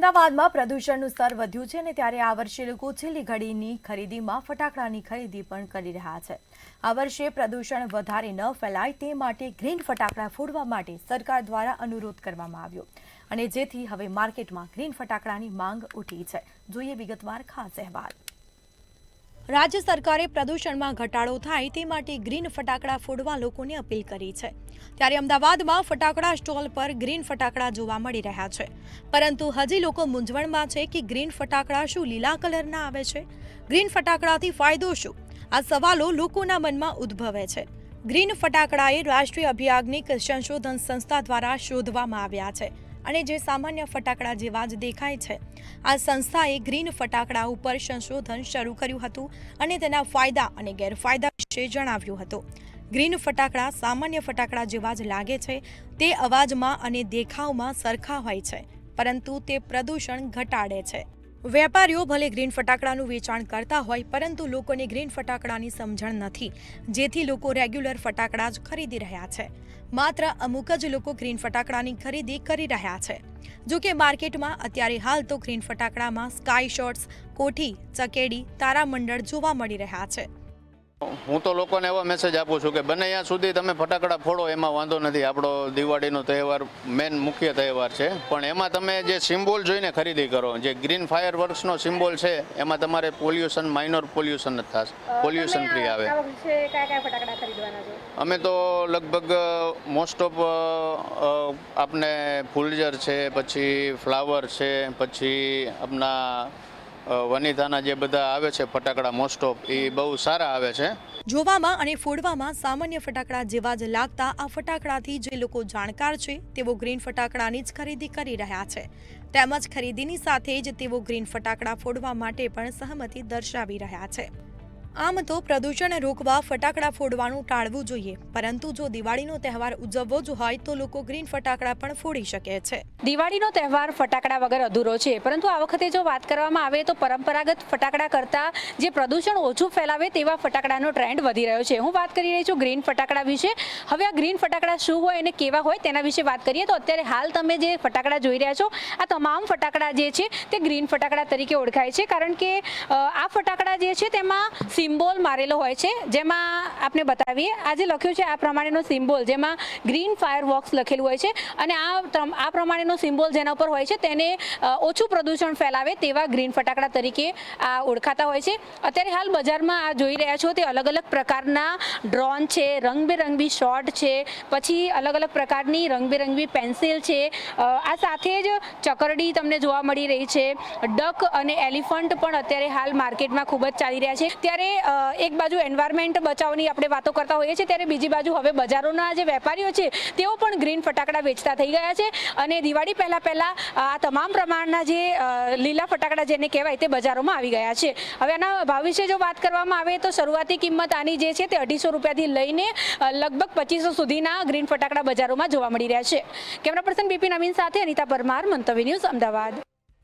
અમદાવાદમાં પ્રદૂષણનું સ્તર વધ્યું છે અને ત્યારે આ વર્ષે લોકો છેલ્લી ઘડીની ખરીદીમાં ફટાકડાની ખરીદી પણ કરી રહ્યા છે। આ વર્ષે પ્રદૂષણ વધારે ન ફેલાય તે માટે ગ્રીન ફટાકડા ફોડવા માટે સરકાર દ્વારા અનુરોધ કરવામાં આવ્યો અને જેથી હવે માર્કેટમાં ગ્રીન ફટાકડાની માંગ ઉઠી છે। જોઈએ વિગતવાર ખાસ અહેવાલ। રાજ્ય સરકારે પ્રદૂષણમાં ઘટાડો થાય તે માટે ગ્રીન ફટાકડા ફોડવા લોકોને અપીલ કરી છે। ત્યારે અમદાવાદમાં ફટાકડા સ્ટોલ પર ગ્રીન ફટાકડા જોવા મળી રહ્યા છે, પરંતુ હજી લોકો મૂંઝવણમાં છે કે ગ્રીન ફટાકડા શું લીલા કલરના આવે છે? ગ્રીન ફટાકડાથી ફાયદો શું? આ સવાલો લોકોના મનમાં ઉદ્ભવે છે। ગ્રીન ફટાકડા એ રાષ્ટ્રીય અભિયાજ્ઞિક સંશોધન સંસ્થા દ્વારા શોધવામાં આવ્યા છે અને જે સામાન્ય ફટાકડા જેવા જ દેખાય છે। આ સંસ્થાએ ગ્રીન ફટાકડા ઉપર સંશોધન શરૂ કર્યું હતું અને તેના ફાયદા અને ગેરફાયદા વિશે જણાવ્યું હતું। ગ્રીન ફટાકડા સામાન્ય ફટાકડા જેવા જ લાગે છે, તે અવાજમાં અને દેખાવમાં સરખા હોય છે, પરંતુ તે પ્રદૂષણ ઘટાડે છે। વેપારીઓ ભલે ગ્રીન ફટાકડાનું વેચાણ કરતા હોય, પરંતુ લોકોને ગ્રીન ફટાકડાની સમજણ નથી, જેથી લોકો રેગ્યુલર ફટાકડા જ ખરીદી રહ્યા છે। માત્ર અમુક જ લોકો ગ્રીન ફટાકડાની ખરીદી કરી રહ્યા છે। જો કે માર્કેટમાં અત્યારે હાલ તો ગ્રીન ફટાકડામાં સ્કાય શોટ્સ, કોઠી, ચકેડી, તારામંડળ જોવા મળી રહ્યા છે। હું તો લોકોને એવો મેસેજ આપું છું કે બને ત્યાં સુધી તમે ફટાકડા ફોડો, એમાં વાંધો નથી। આપણો દિવાળીનો તહેવાર મેન મુખ્ય તહેવાર છે, પણ એમાં તમે જે સિમ્બોલ જોઈને ખરીદી કરો। જે ગ્રીન ફાયર વર્ક્સનો સિમ્બોલ છે એમાં તમારે પોલ્યુશન, માઇનોર પોલ્યુશન જ થશે, પોલ્યુશન ફ્રી આવે। અમે તો લગભગ મોસ્ટ ઓફ આપને ફૂલઝર છે, પછી ફ્લાવર છે, પછી આપના વનિતાના જે બધા આવે છે ફટાકડા મોસ્ટ ઓફ એ બહુ સારા આવે છે। જોવામાં અને ફોડવામાં સામાન્ય ફટાકડા જેવા જ લાગતા આ ફટાકડાથી જે લોકો જાણકાર છે તેઓ ગ્રીન ફટાકડાની જ ખરીદી કરી રહ્યા છે, તેમજ ખરીદીની સાથે જ તેઓ ગ્રીન ફટાકડા ફોડવા માટે પણ સહમતિ દર્શાવી રહ્યા છે। આમ તો પ્રદૂષણ રોકવા ફટાકડા ફોડવાનું ટાળવું જોઈએ, પરંતુ જો દિવાળીનો તહેવાર ઉજવવો જ હોય તો લોકો ગ્રીન ફટાકડા પણ ફોડી શકે છે। દિવાળીનો તહેવાર ફટાકડા વગર અધૂરો છે, પરંતુ આ વખતે જો વાત કરવામાં આવે તો પરંપરાગત ફટાકડા કરતાં જે પ્રદૂષણ ઓછું ફેલાવે તેવા ફટાકડાનો ટ્રેન્ડ વધી રહ્યો છે। હું વાત કરી રહી છું ગ્રીન ફટાકડા વિશે। હવે આ ગ્રીન ફટાકડા શું હોય અને કેવા હોય તેના વિશે વાત કરીએ તો અત્યારે હાલ તમે જે ફટાકડા જોઈ રહ્યા છો, આ તમામ ફટાકડા જે છે તે ગ્રીન ફટાકડા તરીકે ઓળખાય છે, કારણ કે આ ફટાકડા જે છે તેમાં સિમ્બોલ મારેલો હોય છે, જેમાં આપણે બતાવીએ આ જે લખ્યું છે આ પ્રમાણેનો સિમ્બોલ, જેમાં ગ્રીન ફાયર વર્ક્સ લખેલું હોય છે અને આ પ્રમાણેનો સિમ્બોલ જેના ઉપર હોય છે તેને ઓછું પ્રદૂષણ ફેલાવે તેવા ગ્રીન ફટાકડા તરીકે આ ઓળખાતા હોય છે। અત્યારે હાલ બજારમાં આ જોઈ રહ્યા છો તે અલગ અલગ પ્રકારના ડ્રોન છે, રંગબેરંગી શોટ છે, પછી અલગ અલગ પ્રકારની રંગબેરંગી પેન્સિલ છે, આ સાથે જ ચકરડી તમને જોવા મળી રહી છે, ડક અને એલિફન્ટ પણ અત્યારે હાલ માર્કેટમાં ખૂબ જ ચાલી રહ્યા છે। ત્યારે એક બાજુ એન્વાયરમેન્ટ બચાવની આપણે વાતો કરતા હોઈએ છીએ, ત્યારે બીજી બાજુ હવે બજારોના જે વેપારીઓ છે તેઓ પણ ગ્રીન ફટાકડા વેચતા થઈ ગયા છે અને દિવાળી પહેલા આ તમામ પ્રમાણના જે લીલા ફટાકડા જેને કહેવાય તે બજારોમાં આવી ગયા છે। હવે આના ભાવ વિશે જો વાત કરવામાં આવે તો શરૂઆતી કિંમત આની જે છે તે 250 રૂપિયાથી લઈને લગભગ 2500 સુધીના ગ્રીન ફટાકડા બજારોમાં જોવા મળી રહ્યા છે। કેમેરા પર્સન બિપિન અમીન સાથે અનિતા પરમાર, મંતવ્ય ન્યૂઝ, અમદાવાદ।